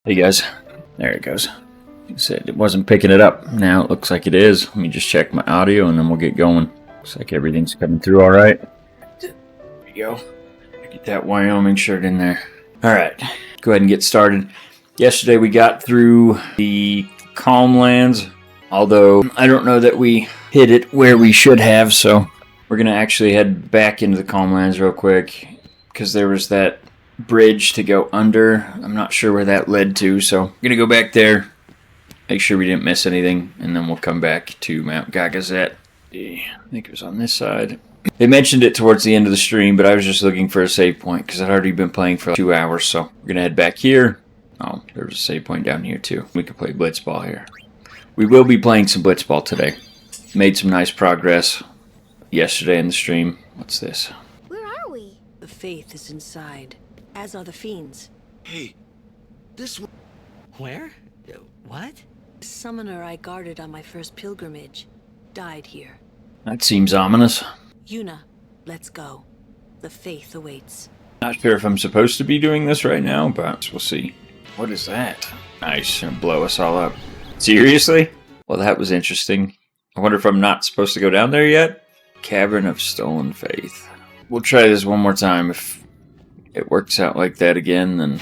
Hey guys, there it goes. Like I said, it wasn't picking it up. Now it looks like it is. Let me just check my audio and then we'll get going. Looks like everything's coming through all right. There we go. Get that Wyoming shirt in there. All right, go ahead and get started. Yesterday we got through the Calmlands, although I don't know that we hit it where we should have, so we're going to actually head back into the Calmlands real quick because there was that bridge to go under. I'm not sure where that led to, so I'm going to go back there, make sure we didn't miss anything, and then we'll come back to Mount Gagazet. I think it was on this side. They mentioned it towards the end of the stream, but I was just looking for a save point because I'd already been playing for like 2 hours, so we're going to head back here. Oh, there was a save point down here too. We could play Blitzball here. We will be playing some Blitzball today. Made some nice progress yesterday in the stream. What's this? Where are we? The faith is inside, as are the fiends. Hey, this one. Where? What? The summoner I guarded on my first pilgrimage died here. That seems ominous. Yuna, let's go. The faith awaits. Not sure if I'm supposed to be doing this right now, but we'll see. What is that? Nice, gonna blow us all up. Seriously? Well, that was interesting. I wonder if I'm not supposed to go down there yet? Cavern of Stolen Faith. We'll try this one more time. If it works out like that again, then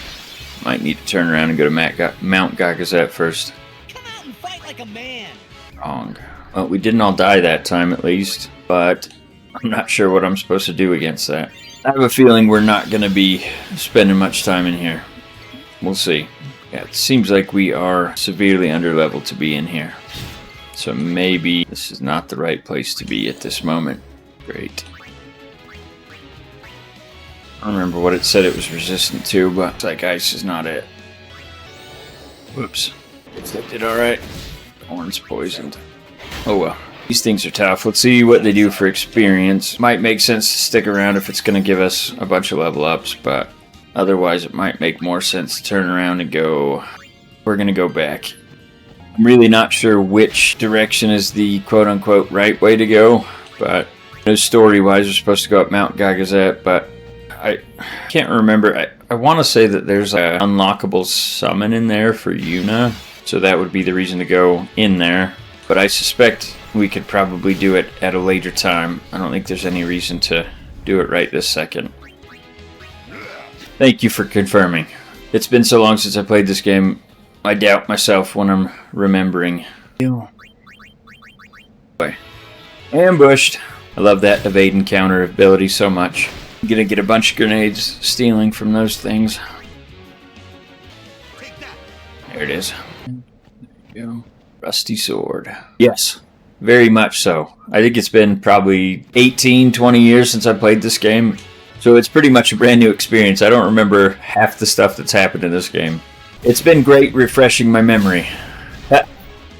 might need to turn around and go to Mount Gagazet first. Come out and fight like a man. Wrong. Well, we didn't all die that time at least, but I'm not sure what I'm supposed to do against that. I have a feeling we're not going to be spending much time in here. We'll see. Yeah, it seems like we are severely underleveled to be in here. So maybe this is not the right place to be at this moment. Great. I don't remember what it said it was resistant to, but it's like ice is not it. Whoops. That did alright. Horn's poisoned. Oh well. These things are tough. Let's see what they do for experience. Might make sense to stick around if it's going to give us a bunch of level ups, but otherwise it might make more sense to turn around and go. We're going to go back. I'm really not sure which direction is the quote-unquote right way to go, but story-wise we're supposed to go up Mount Gagazet, but I can't remember. I want to say that there's an unlockable summon in there for Yuna, so that would be the reason to go in there, but I suspect we could probably do it at a later time. I don't think there's any reason to do it right this second. Thank you for confirming. It's been so long since I played this game, I doubt myself when I'm remembering. Boy. Ambushed. I love that evade and counter ability so much. I'm gonna get a bunch of grenades stealing from those things. There it is. There you go. Rusty sword. Yes. Very much so. I think it's been probably 18, 20 years since I played this game. So it's pretty much a brand new experience. I don't remember half the stuff that's happened in this game. It's been great refreshing my memory.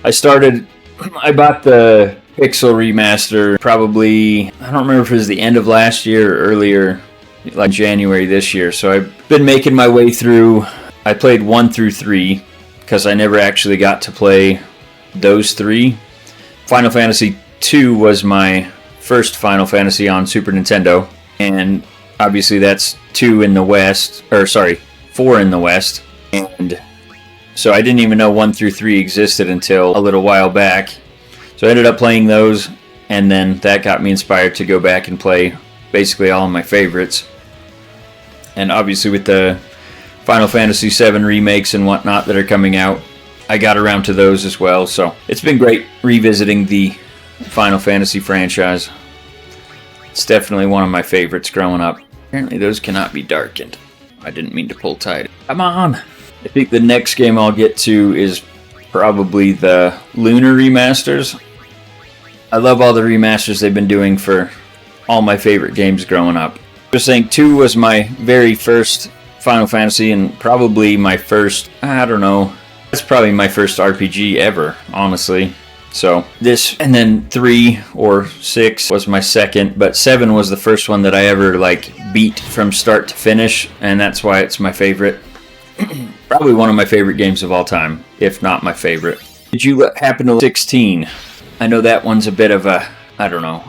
I bought the Pixel remaster probably, I don't remember if it was the end of last year or earlier, like January this year. So I've been making my way through. I played 1 through 3 because I never actually got to play those 3. Final Fantasy 2 was my first Final Fantasy on Super Nintendo, and obviously that's 4 in the West, and so I didn't even know 1 through 3 existed until a little while back. So I ended up playing those, and then that got me inspired to go back and play basically all of my favorites. And obviously with the Final Fantasy VII remakes and whatnot that are coming out, I got around to those as well, so it's been great revisiting the Final Fantasy franchise. It's definitely one of my favorites growing up. Apparently those cannot be darkened. I didn't mean to pull tight. Come on! I think the next game I'll get to is probably the Lunar remasters. I love all the remasters they've been doing for all my favorite games growing up. Just saying 2 was my very first Final Fantasy and probably my first, I don't know, that's probably my first RPG ever, honestly. So this, and then 3 or 6 was my second, but 7 was the first one that I ever beat from start to finish, and that's why it's my favorite. Probably one of my favorite games of all time, if not my favorite. Did you happen to 16? I know that one's a bit of a, I don't know.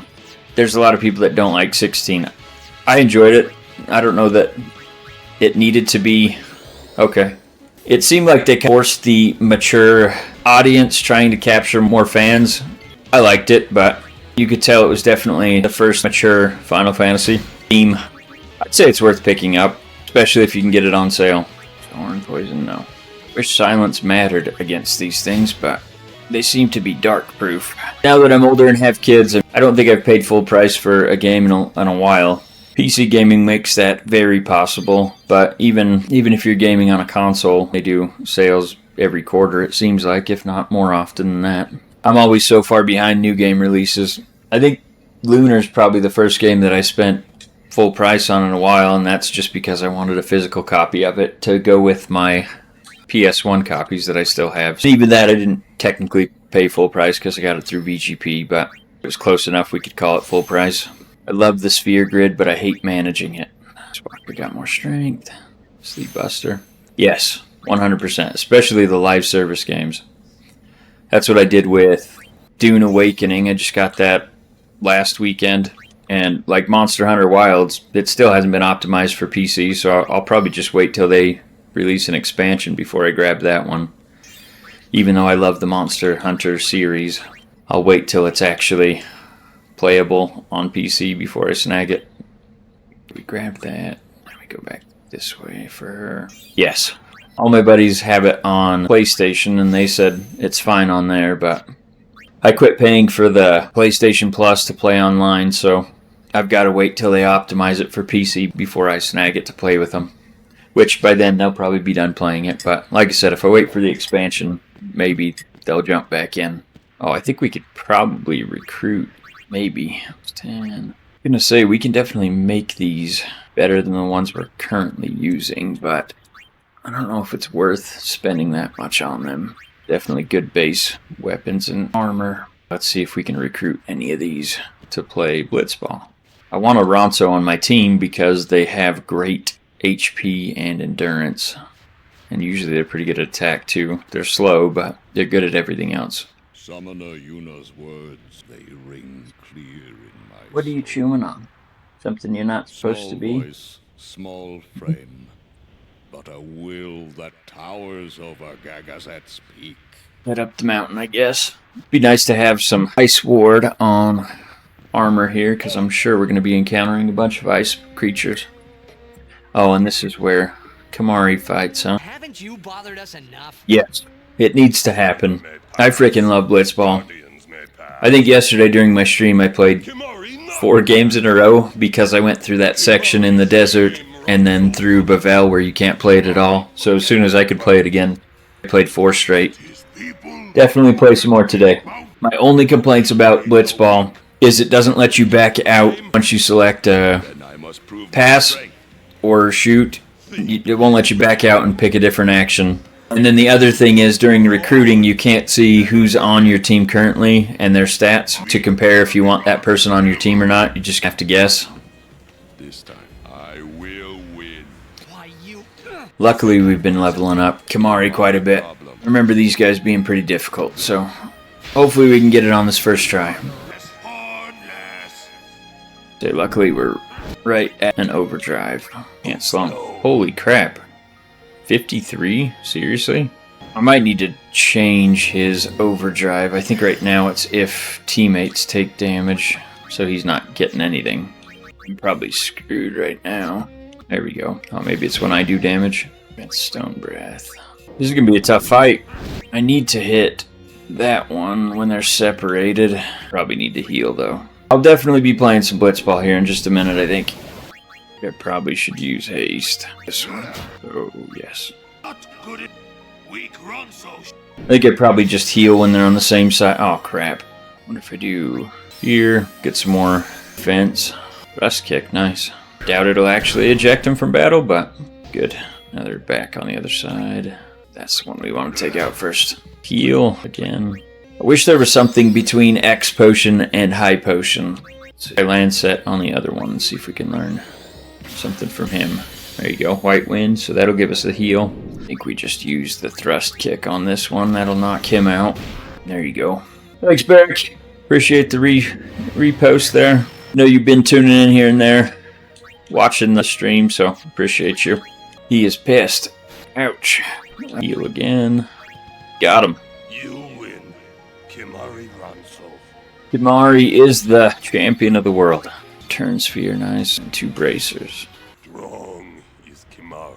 There's a lot of people that don't like 16. I enjoyed it. I don't know that it needed to be, okay. It seemed like they forced the mature audience trying to capture more fans. I liked it, but you could tell it was definitely the first mature Final Fantasy theme. I'd say it's worth picking up, especially if you can get it on sale. Thorn poison, no. Wish silence mattered against these things, but they seem to be dark proof. Now that I'm older and have kids, I don't think I've paid full price for a game in a while. PC gaming makes that very possible, but even if you're gaming on a console, they do sales every quarter, it seems like, if not more often than that. I'm always so far behind new game releases. I think Lunar's probably the first game that I spent full price on in a while, and that's just because I wanted a physical copy of it to go with my PS1 copies that I still have. Even that I didn't technically pay full price because I got it through VGP, but it was close enough we could call it full price. I love the sphere grid, but I hate managing it. We got more strength. Sleep Buster. Yes, 100%, especially the live service games. That's what I did with Dune Awakening. I just got that last weekend. And like Monster Hunter Wilds, it still hasn't been optimized for PC, so I'll probably just wait till they release an expansion before I grab that one. Even though I love the Monster Hunter series, I'll wait till it's actually playable on PC before I snag it. We grab that. Let me go back this way for her. Yes. All my buddies have it on PlayStation, and they said it's fine on there, but I quit paying for the PlayStation Plus to play online, so I've got to wait till they optimize it for PC before I snag it to play with them. Which by then they'll probably be done playing it, but like I said, if I wait for the expansion, maybe they'll jump back in. Oh, I think we could probably recruit. Maybe. 10. I'm gonna say we can definitely make these better than the ones we're currently using, but I don't know if it's worth spending that much on them. Definitely good base weapons and armor. Let's see if we can recruit any of these to play Blitzball. I want a Ronso on my team because they have great HP and endurance. And usually they're pretty good at attack too. They're slow, but they're good at everything else. Summoner Yuna's words, they ring clear in my What are you chewing on? Something you're not supposed to be? voice, small frame, but a will that towers over Gagazet's peak. Head up the mountain, I guess. Be nice to have some ice ward on armor here, because I'm sure we're going to be encountering a bunch of ice creatures. Oh, and this is where Kamari fights, huh? Haven't you bothered us enough? Yes, it needs to happen. I freaking love Blitzball. I think yesterday during my stream I played 4 games in a row because I went through that section in the desert and then through Bavel where you can't play it at all. So as soon as I could play it again, I played 4 straight. Definitely play some more today. My only complaints about Blitzball is it doesn't let you back out once you select pass or shoot. It won't let you back out and pick a different action. And then the other thing is during recruiting you can't see who's on your team currently and their stats to compare if you want that person on your team or not. You just have to guess. This time, I will win. Why, you... Luckily we've been leveling up Kamari quite a bit. I remember these guys being pretty difficult, so hopefully we can get it on this first try. So luckily we're right at an overdrive. Can't slow him. Holy crap. 53? Seriously? I might need to change his overdrive. I think right now it's if teammates take damage, so he's not getting anything. I'm probably screwed right now. There we go. Oh, maybe it's when I do damage. That's Stone Breath. This is going to be a tough fight. I need to hit that one when they're separated. Probably need to heal, though. I'll definitely be playing some Blitzball here in just a minute, I think. I probably should use haste. This one. Oh, yes. I think I'd probably just heal when they're on the same side. Oh, crap. What if I do here? Get some more defense. Rust kick, nice. Doubt it'll actually eject him from battle, but good. Now they're back on the other side. That's the one we want to take out first. Heal again. I wish there was something between X potion and high potion. So I land set on the other one and see if we can learn something from him. There you go, White Wind, so that'll give us a heal. I think we just use the thrust kick on this one. That'll knock him out. There you go. Thanks, Barrick. Appreciate the repost there. I know you've been tuning in here and there, watching the stream, so appreciate you. He is pissed. Ouch. Heal again. Got him. You win, Kimari Ranso. Kimari is the champion of the world. Turn sphere, nice. And 2 bracers. Strong is Kimari.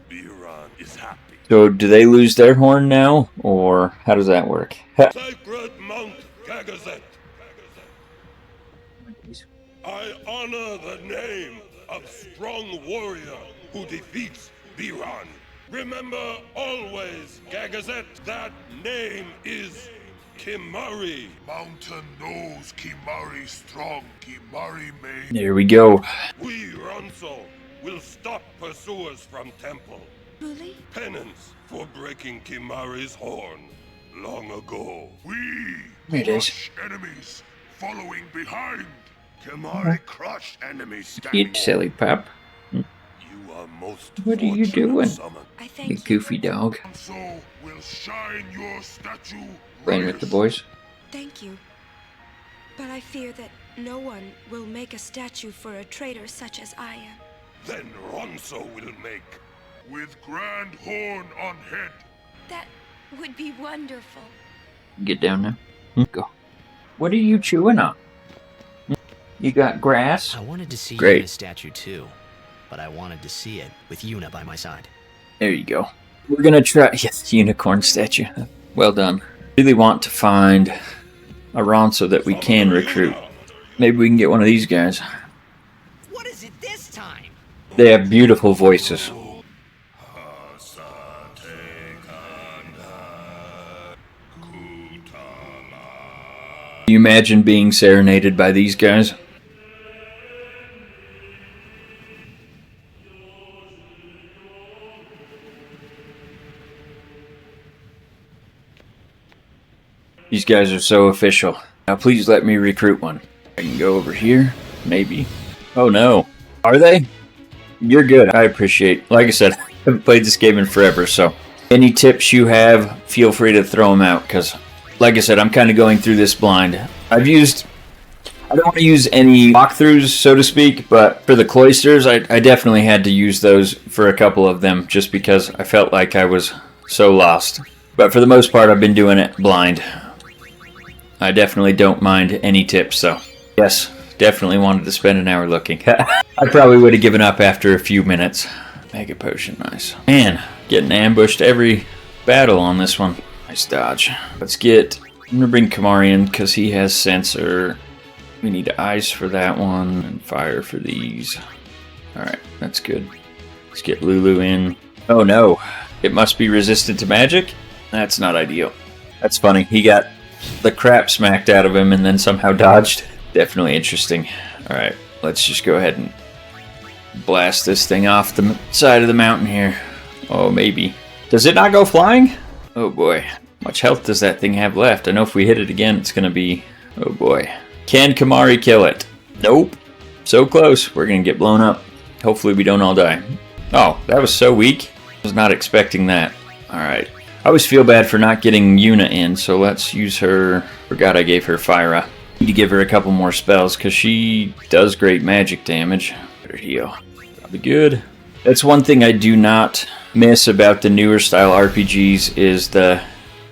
Biran is happy. So do they lose their horn now? Or how does that work? Sacred Monk Gagazet. I honor the name of strong warrior who defeats Biran. Remember always, Gagazet, that name is Kimari. Mountain knows Kimari strong, Kimari made. There we go. We, Ronso, will stop pursuers from temple. Really? Penance for breaking Kimari's horn long ago. We There it is. crush enemies following behind. Kimari crush enemies You standing. silly pup. You are most What are you fortunate, doing? Summon. I You thank you. goofy dog. So will shine your statue. Playing with the boys. Thank you. But I fear that no one will make a statue for a traitor such as I am. Then Ronso will make. With grand horn on head. That would be wonderful. Get down now. Go. What are you chewing on? You got grass? I wanted to see Great. Yuna's statue too, but I wanted to see it with Yuna by my side. There you go. We're gonna try. Yes, unicorn statue. Well done. Really want to find a Ronso that we can recruit. Maybe we can get one of these guys. What is it this time? They have beautiful voices. Can you imagine being serenaded by these guys? These guys are so official. Now please let me recruit one. I can go over here, maybe. Oh no. Are they? You're good. I appreciate. Like I said, I haven't played this game in forever, so any tips you have, feel free to throw them out, because like I said, I'm kind of going through this blind. I don't want to use any walkthroughs, so to speak, but for the cloisters, I definitely had to use those for a couple of them, just because I felt like I was so lost. But for the most part, I've been doing it blind. I definitely don't mind any tips, so yes, definitely wanted to spend an hour looking. I probably would have given up after a few minutes. Mega potion, nice. Man, getting ambushed every battle on this one. Nice dodge. I'm gonna bring Kimari in because he has sensor. We need ice for that one and fire for these. Alright, that's good. Let's get Lulu in. Oh no, it must be resistant to magic? That's not ideal. That's funny. He got the crap smacked out of him and then somehow dodged. Definitely interesting. Alright, let's just go ahead and blast this thing off the side of the mountain here. Oh, maybe. Does it not go flying? Oh boy. Much health does that thing have left? I know if we hit it again, it's going to be... Oh boy. Can Kimari kill it? Nope. So close. We're going to get blown up. Hopefully we don't all die. Oh, that was so weak. I was not expecting that. Alright. I always feel bad for not getting Yuna in, so let's use her... Forgot I gave her Fyra. Need to give her a couple more spells, because she does great magic damage. Better heal. Probably good. That's one thing I do not miss about the newer style RPGs is the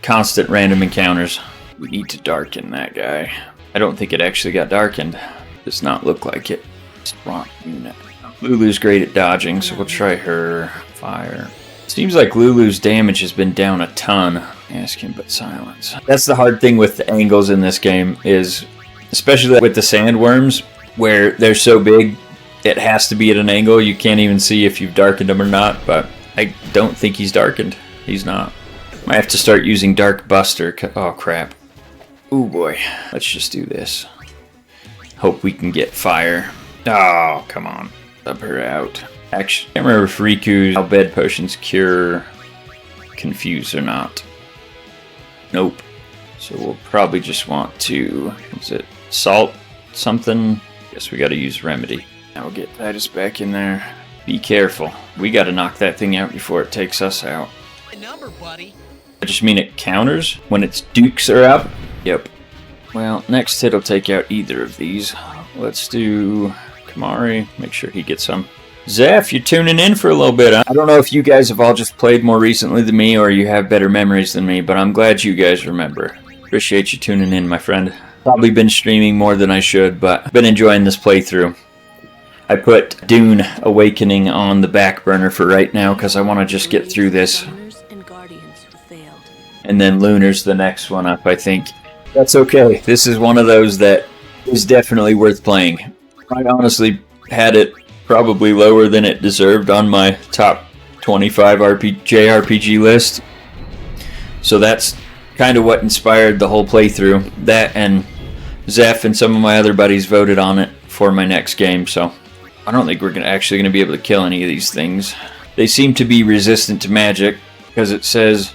constant random encounters. We need to darken that guy. I don't think it actually got darkened. Does not look like it. It's wrong unit. Lulu's great at dodging, so we'll try her. Fire. Seems like Lulu's damage has been down a ton. Ask him, but silence. That's the hard thing with the angles in this game is, especially with the sandworms, where they're so big, it has to be at an angle. You can't even see if you've darkened him or not, but I don't think he's darkened. He's not. Might have to start using Dark Buster. Oh, crap. Ooh, boy. Let's just do this. Hope we can get fire. Oh, come on. Sub her out. Actually, I can't remember if Riku's bed potions cure Confuse or not. Nope. So we'll probably just want to... Is it salt something? Guess we gotta use Remedy. Now we'll get Titus back in there. Be careful. We gotta knock that thing out before it takes us out. A number, buddy. I just mean it counters when its dukes are up. Yep. Well, next hit will take out either of these. Let's do Kimari. Make sure he gets some. Zeph, you're tuning in for a little bit. I don't know if you guys have all just played more recently than me or you have better memories than me, but I'm glad you guys remember. Appreciate you tuning in, my friend. Probably been streaming more than I should, but I've been enjoying this playthrough. I put Dune Awakening on the back burner for right now because I want to just get through this. And then Lunar's the next one up, I think. That's okay. This is one of those that is definitely worth playing. I honestly had it probably lower than it deserved on my top 25 JRPG list. So that's kind of what inspired the whole playthrough. That and Zeph and some of my other buddies voted on it for my next game, so I don't think we're actually going to be able to kill any of these things. They seem to be resistant to magic because it says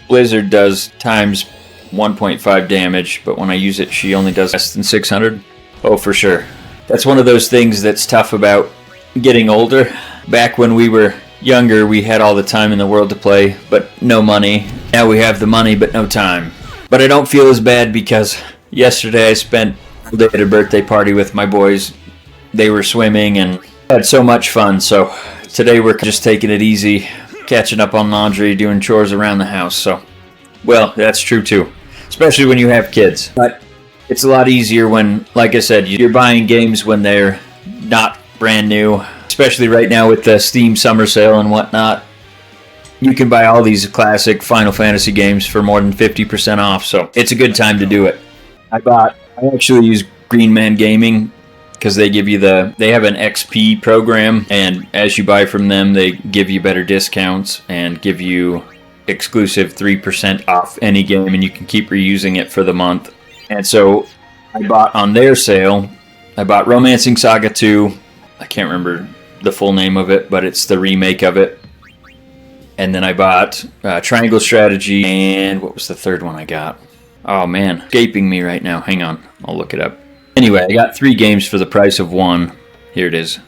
Blizzard does times 1.5 damage, but when I use it, she only does less than 600. Oh, for sure. That's one of those things that's tough about getting older. Back when we were younger, we had all the time in the world to play, but no money. Now we have the money, but no time. But I don't feel as bad because yesterday I spent all day at a birthday party with my boys. They were swimming and had so much fun, so today we're just taking it easy, catching up on laundry, doing chores around the house, so, well, that's true too, especially when you have kids. But it's a lot easier when, like I said, you're buying games when they're not brand new, especially right now with the Steam summer sale and whatnot. You can buy all these classic Final Fantasy games for more than 50% off, so it's a good time to do it. I actually use Green Man Gaming because they have an XP program, and as you buy from them, they give you better discounts and give you exclusive 3% off any game, and you can keep reusing it for the month. And so I bought on their sale, I bought Romancing Saga 2. I can't remember the full name of it, but it's the remake of it. And then I bought Triangle Strategy, and what was the third one I got? Oh man, escaping me right now. Hang on, I'll look it up. Anyway, I got 3 games for the price of 1. Here it is.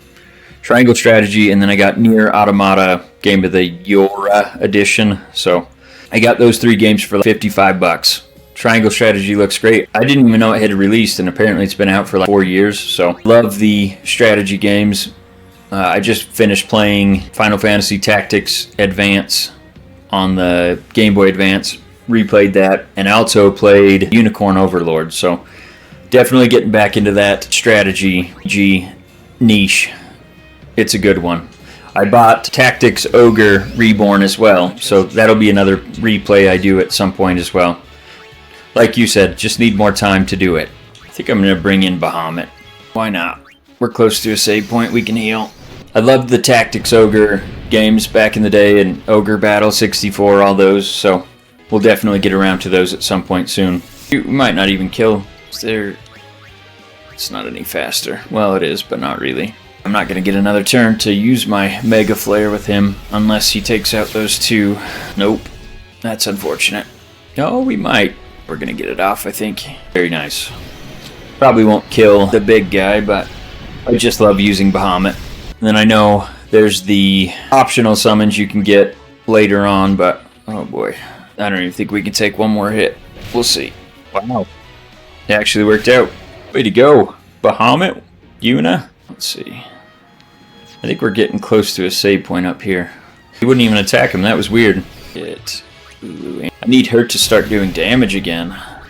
Triangle Strategy, and then I got Nier Automata Game of the Yora edition. So I got those 3 games for like $55. Triangle Strategy looks great. I didn't even know it had released, and apparently it's been out for like 4 years. So love the strategy games. I just finished playing Final Fantasy Tactics Advance on the Game Boy Advance. Replayed that, and I also played Unicorn Overlord. So definitely getting back into that strategy niche. It's a good one. I bought Tactics Ogre Reborn as well, so that'll be another replay I do at some point as well. Like you said, just need more time to do it. I think I'm going to bring in Bahamut. Why not? We're close to a save point, we can heal. I loved the Tactics Ogre games back in the day, and Ogre Battle 64, all those, so we'll definitely get around to those at some point soon. We might not even kill. It's not any faster. Well, it is, but not really. I'm not going to get another turn to use my Mega Flare with him unless he takes out those 2. Nope. That's unfortunate. Oh, we might. We're going to get it off, I think. Very nice. Probably won't kill the big guy, but I just love using Bahamut. And then I know there's the optional summons you can get later on, but oh boy. I don't even think we can take one more hit. We'll see. Wow. It actually worked out. Way to go. Bahamut? Yuna? Let's see. I think we're getting close to a save point up here. He wouldn't even attack him. That was weird. I need her to start doing damage again. I'm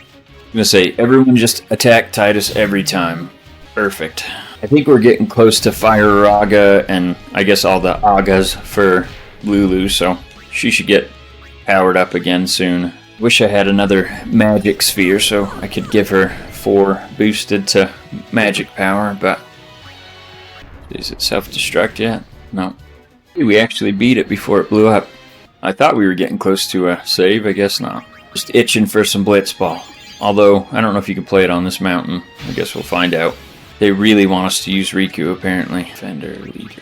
going to say, everyone just attack Titus every time. Perfect. I think we're getting close to Fire Raga and I guess all the Agas for Lulu, so she should get powered up again soon. Wish I had another magic sphere so I could give her 4 boosted to magic power, but is it self-destruct yet? No. We actually beat it before it blew up. I thought we were getting close to a save, I guess not. Just itching for some Blitzball. Although, I don't know if you can play it on this mountain. I guess we'll find out. They really want us to use Riku, apparently. Defender, leader.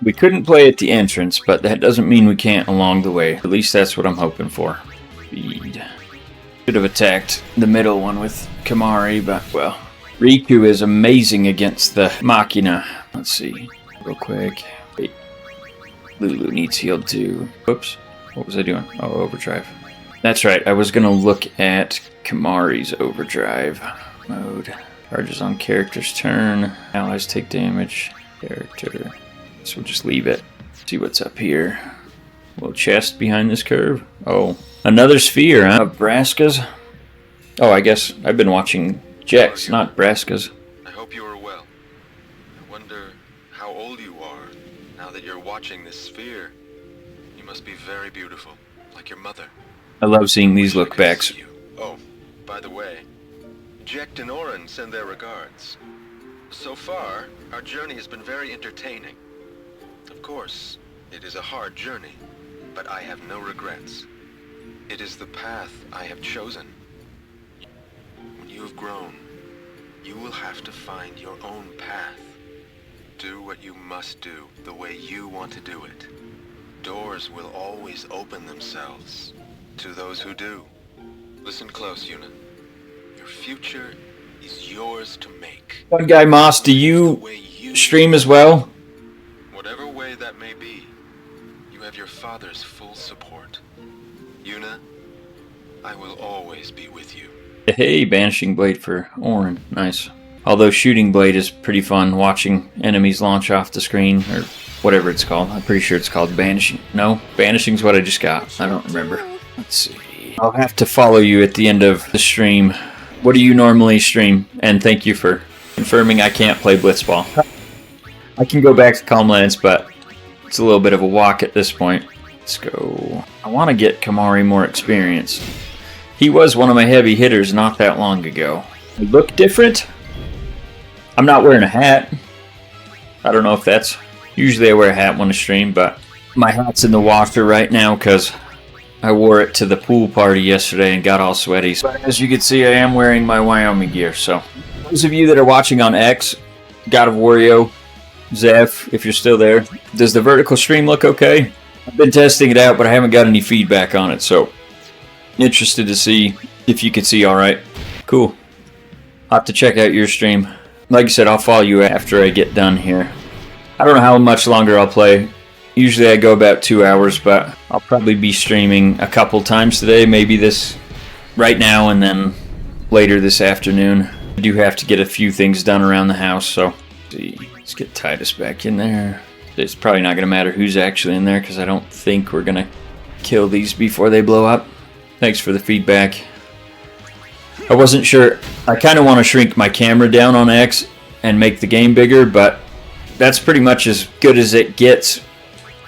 We couldn't play at the entrance, but that doesn't mean we can't along the way. At least that's what I'm hoping for. Speed. Should have attacked the middle one with Kamari, but, well. Riku is amazing against the Machina. Let's see. Real quick. Wait. Lulu needs healed too. Whoops. What was I doing? Oh, overdrive. That's right. I was going to look at Kamari's overdrive mode. Charges on character's turn. Allies take damage. Character. So we'll just leave it. See what's up here. A little chest behind this curve. Oh, another sphere, huh? Nebraska's. Oh, I guess I've been watching Jack's, not Braska's. I hope you are well. I wonder how old you are now that you're watching this sphere. You must be very beautiful, like your mother. I love seeing these look backs. Oh, by the way, Jekt and Oren send their regards. So far, our journey has been very entertaining. Of course, it is a hard journey, but I have no regrets. It is the path I have chosen. When you have grown, you will have to find your own path. Do what you must do the way you want to do it. Doors will always open themselves to those who do. Listen close, Yuna. Your future is yours to make. One guy, Moss, do you stream as well? Whatever way that may be, you have your father's full support. Yuna, I will always be with you. Hey, Banishing Blade for Orin. Nice. Although Shooting Blade is pretty fun, watching enemies launch off the screen, or whatever it's called. I'm pretty sure it's called Banishing. No, Banishing's what I just got. I don't remember. Let's see. I'll have to follow you at the end of the stream. What do you normally stream? And thank you for confirming I can't play Blitzball. I can go back to Calmlands, but it's a little bit of a walk at this point. Let's go. I want to get Kamari more experience. He was one of my heavy hitters not that long ago. He looked different. I'm not wearing a hat. I don't know if that's... Usually I wear a hat when I stream, but my hat's in the washer right now because I wore it to the pool party yesterday and got all sweaty. But as you can see, I am wearing my Wyoming gear. So those of you that are watching on X, God of Wario, Zeph, if you're still there, does the vertical stream look okay? I've been testing it out, but I haven't got any feedback on it, so interested to see if you can see all right. Cool. I'll have to check out your stream. Like I said, I'll follow you after I get done here. I don't know how much longer I'll play. Usually I go about 2 hours, but I'll probably be streaming a couple times today, maybe this right now and then later this afternoon. I do have to get a few things done around the house, so let's get Titus back in there. It's probably not going to matter who's actually in there because I don't think we're going to kill these before they blow up. Thanks for the feedback. I wasn't sure. I kind of want to shrink my camera down on X and make the game bigger, but that's pretty much as good as it gets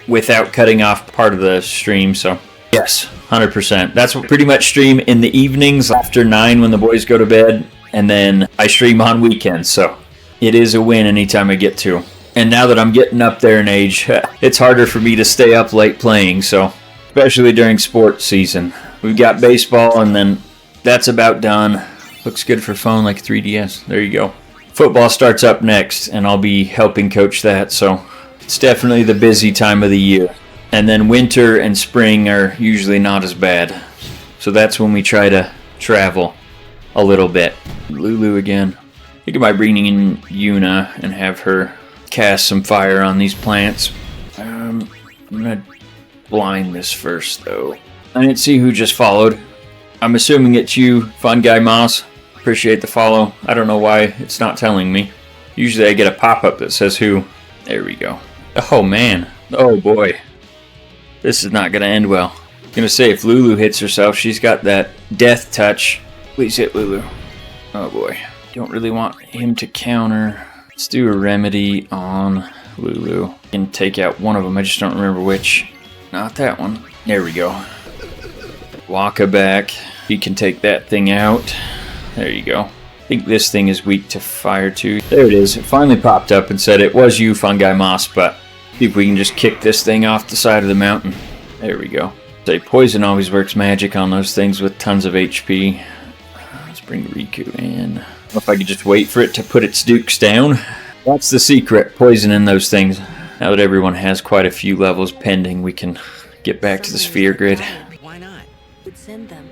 without cutting off part of the stream, so yes, 100%. That's what pretty much stream in the evenings after 9 when the boys go to bed, and then I stream on weekends, so it is a win anytime I get to. And now that I'm getting up there in age, it's harder for me to stay up late playing, so especially during sports season. We've got baseball, and then that's about done. Looks good for phone, like 3DS. There you go. Football starts up next, and I'll be helping coach that, so it's definitely the busy time of the year. And then winter and spring are usually not as bad. So that's when we try to travel a little bit. Lulu again. I think I might bring in Yuna and have her cast some fire on these plants. I'm going to blind this first, though. I didn't see who just followed. I'm assuming it's you, Fun Guy Moss. Appreciate the follow. I don't know why it's not telling me. Usually I get a pop-up that says who. There we go. Oh, man. Oh, boy. This is not going to end well. I'm going to say if Lulu hits herself, she's got that death touch. Please hit Lulu. Oh, boy. Don't really want him to counter. Let's do a remedy on Lulu. I can take out one of them. I just don't remember which. Not that one. There we go. Waka back. He can take that thing out. There you go. I think this thing is weak to fire too. There it is. It finally popped up and said it was you, Fungi Moss, but see if we can just kick this thing off the side of the mountain. There we go. Say poison always works magic on those things with tons of HP. Let's bring Riku in. I don't know if I could just wait for it to put its dukes down. That's the secret, poisoning those things. Now that everyone has quite a few levels pending, we can get back to the sphere grid. Why not? Would send them.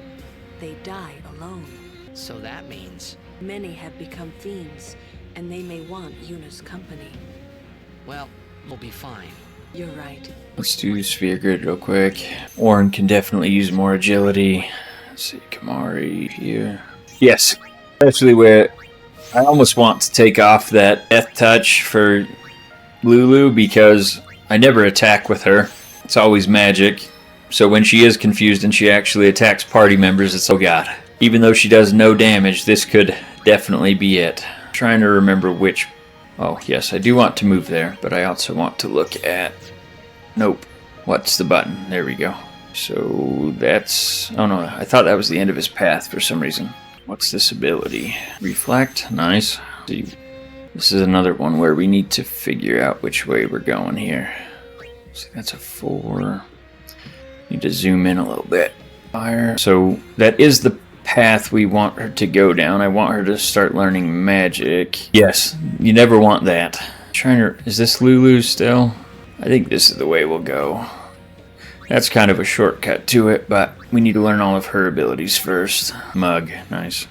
They die alone. So that means... Many have become fiends, and they may want Yuna's company. Well, we'll be fine. You're right. Let's do sphere grid real quick. Orin can definitely use more agility. Let's see, Kamari here. Yes, especially where I almost want to take off that death touch for Lulu because I never attack with her. It's always magic. So when she is confused and she actually attacks party members, it's oh god. Even though she does no damage, this could definitely be it. I'm trying to remember which... Oh, yes, I do want to move there, but I also want to look at... Nope. What's the button? There we go. So that's... Oh no, I thought that was the end of his path for some reason. What's this ability? Reflect. Nice. See, this is another one where we need to figure out which way we're going here. See, that's a 4. Need to zoom in a little bit. Fire. So that is the path we want her to go down. I want her to start learning magic. Yes, you never want that. Trying to... Is this Lulu still? I think this is the way we'll go. That's kind of a shortcut to it, but we need to learn all of her abilities first. Mug. Nice.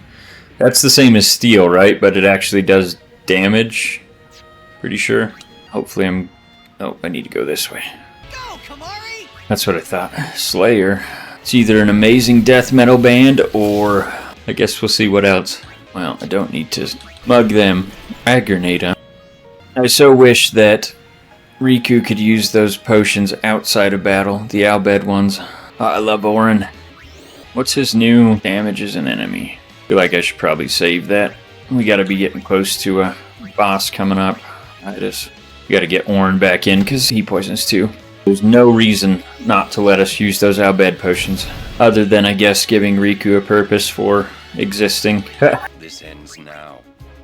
That's the same as Steel, right? But it actually does damage. Pretty sure. Hopefully I'm... Oh, I need to go this way. Go, Kamari! That's what I thought. Slayer. It's either an amazing death metal band or... I guess we'll see what else. Well, I don't need to mug them. Frag grenade, huh? I so wish that Riku could use those potions outside of battle. The Albed ones. Oh, I love Orin. What's his new damage as an enemy? I feel like I should probably save that. We gotta be getting close to a boss coming up. We gotta get Orin back in because he poisons too. There's no reason not to let us use those Albed potions. Other than, I guess, giving Riku a purpose for existing. This ends now.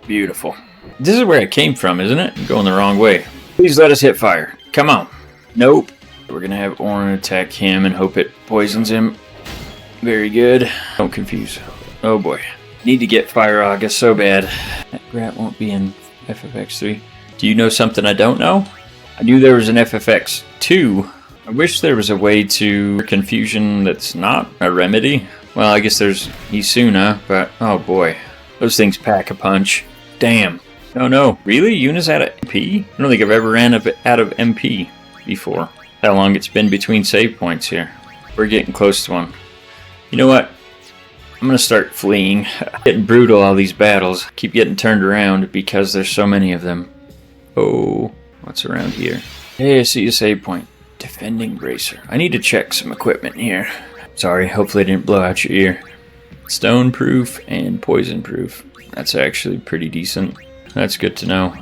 Beautiful. This is where I came from, isn't it? I'm going the wrong way. Please let us hit fire. Come on. Nope. We're gonna have Orin attack him and hope it poisons him. Very good. Don't confuse. Oh boy. Need to get Fire August so bad. That Grat won't be in FFX3. Do you know something I don't know? I knew there was an FFX2. I wish there was a way to confusion that's not a remedy. Well, I guess there's Isuna, but oh boy. Those things pack a punch. Damn. Oh no. Really? Yuna's out of MP? I don't think I've ever ran out of MP before. How long it's been between save points here. We're getting close to one. You know what? I'm gonna start fleeing. Getting brutal all these battles. Keep getting turned around because there's so many of them. Oh, what's around here? Hey, I see a save point. Defending bracer. I need to check some equipment here. Sorry, hopefully I didn't blow out your ear. Stone proof and poison proof. That's actually pretty decent. That's good to know.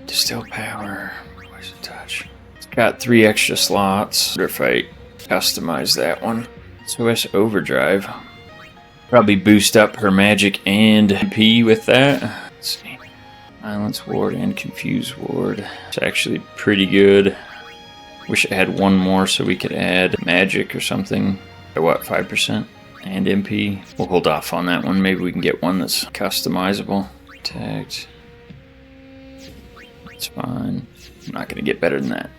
Distill power. Poison touch. It's got 3 extra slots. What if I customize that one? SOS overdrive. Probably boost up her magic and MP with that. Let's see. Silence ward and confuse ward. It's actually pretty good. Wish I had one more so we could add magic or something. At what, 5%? And MP. We'll hold off on that one. Maybe we can get one that's customizable. Protect. It's fine. I'm not going to get better than that.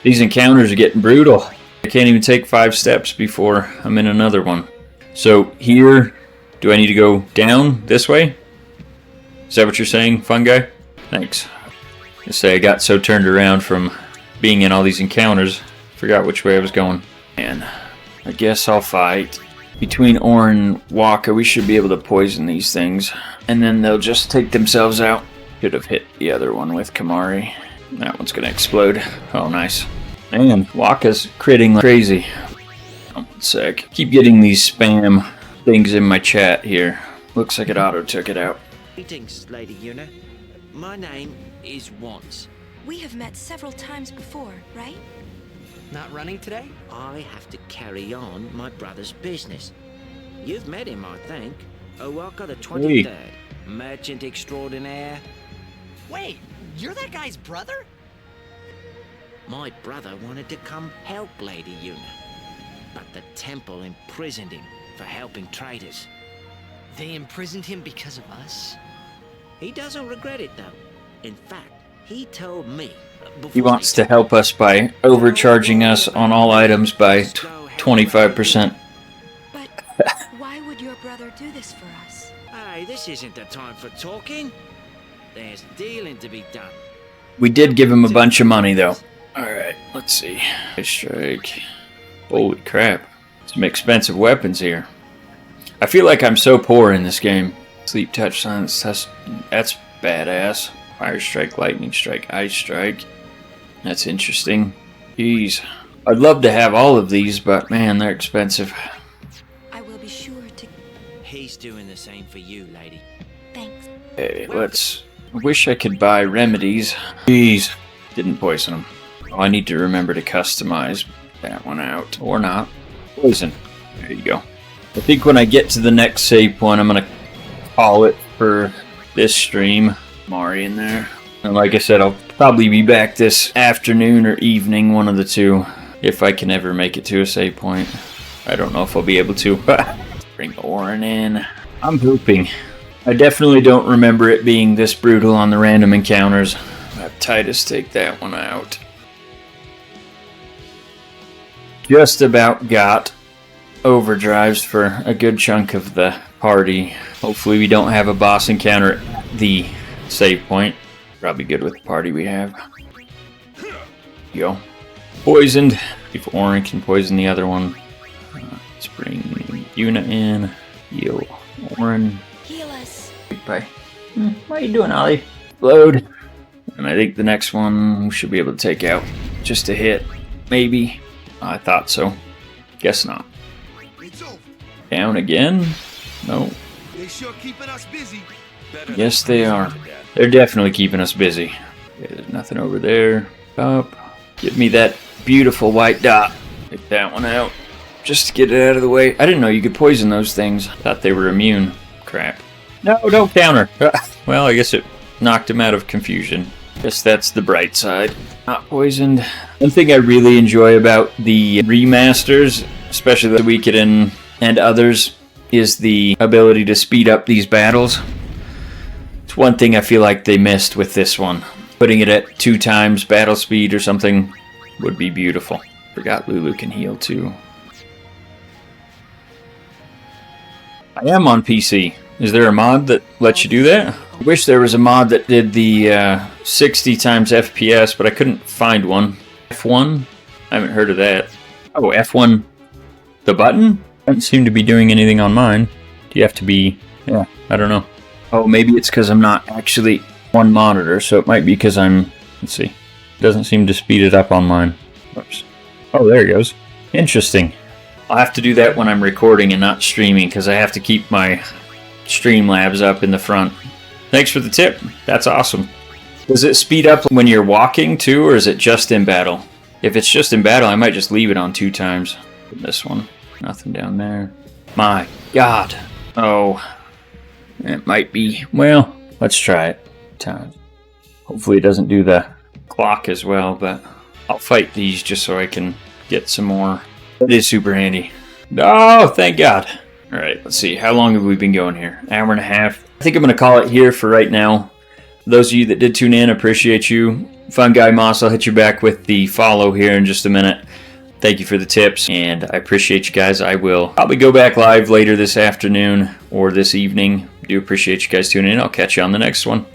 These encounters are getting brutal. I can't even take 5 steps before I'm in another one. So here, do I need to go down this way? Is that what you're saying, fun guy? Thanks. I say I got so turned around from being in all these encounters, forgot which way I was going. And I guess I'll fight. Between Orin and Waka, we should be able to poison these things. And then they'll just take themselves out. Should have hit the other one with Kamari. That one's gonna explode. Oh, nice. Man, Waka's critting like crazy. Oh, 1 sec. Keep getting these spam things in my chat here. Looks like it auto-took it out. Greetings, Lady Yuna. My name is Once. We have met several times before, right? Not running today? I have to carry on my brother's business. You've met him, I think. Owaka the 23rd, merchant extraordinaire. Wait, you're that guy's brother? My brother wanted to come help Lady Yuna, but the temple imprisoned him for helping traitors. They imprisoned him because of us? He doesn't regret it, though. In fact, he told me... He wants to help us by overcharging us on all items by 25%. But why would your brother do this for us? Hey, this isn't the time for talking. There's dealing to be done. We did give him a bunch of money, though. Alright, let's see. Strike. Holy crap. Some expensive weapons here. I feel like I'm so poor in this game. Sleep touch silence, that's badass. Fire strike, lightning strike, ice strike. That's interesting. Jeez. I'd love to have all of these, but man, they're expensive. I will be sure to... He's doing the same for you, lady. Thanks. Okay, let's... I wish I could buy remedies. Jeez. Didn't poison them. Oh, I need to remember to customize that one out. Or not. Poison. There you go. I think when I get to the next save point, I'm going to call it for this stream. Mari in there. And like I said, I'll probably be back this afternoon or evening, one of the two, if I can ever make it to a save point. I don't know if I'll be able to. Bring Orin in. I'm hoping. I definitely don't remember it being this brutal on the random encounters. Have Titus take that one out. Just about got overdrives for a good chunk of the party. Hopefully we don't have a boss encounter at the save point. Probably good with the party we have. Go. Poisoned. If Orin can poison the other one. Let's bring Yuna in. Heal Orin. Heal us. Bye. What are you doing, Ollie? Load. And I think the next one we should be able to take out. Just a hit. Maybe. I thought so. Guess not. It's over. Down again? No. They sure keeping us busy. Yes, they are. They're definitely keeping us busy. Okay, there's nothing over there. Up. Give me that beautiful white dot. Take that one out. Just to get it out of the way. I didn't know you could poison those things. Thought they were immune. Crap. No, don't counter. Well, I guess it knocked him out of confusion. Guess that's the bright side. Not poisoned. One thing I really enjoy about the remasters, especially the Weekend and others, is the ability to speed up these battles. It's one thing I feel like they missed with this one. Putting it at 2 times battle speed or something would be beautiful. Forgot Lulu can heal too. I am on PC. Is there a mod that lets you do that? I wish there was a mod that did the 60 times FPS, but I couldn't find one. F1? I haven't heard of that. Oh, F1, the button? Doesn't seem to be doing anything on mine. Do you have to be... Yeah, I don't know. Oh, maybe it's because I'm not actually on monitor, so it might be because I'm... Let's see. It doesn't seem to speed it up on mine. Oops. Oh, there it goes. Interesting. I'll have to do that when I'm recording and not streaming, because I have to keep my Streamlabs up in the front. Thanks for the tip. That's awesome. Does it speed up when you're walking too, or is it just in battle? If it's just in battle, I might just leave it on 2 times. This one. Nothing down there. My God. Oh. It might be. Well, let's try it. Times. Hopefully it doesn't do the clock as well, but I'll fight these just so I can get some more. That is super handy. Oh, thank God. Alright, let's see. How long have we been going here? Hour and a half. I think I'm going to call it here for right now. Those of you that did tune in, appreciate you. Fun Guy Moss, I'll hit you back with the follow here in just a minute. Thank you for the tips, and I appreciate you guys. I will probably go back live later this afternoon or this evening. Do appreciate you guys tuning in. I'll catch you on the next one.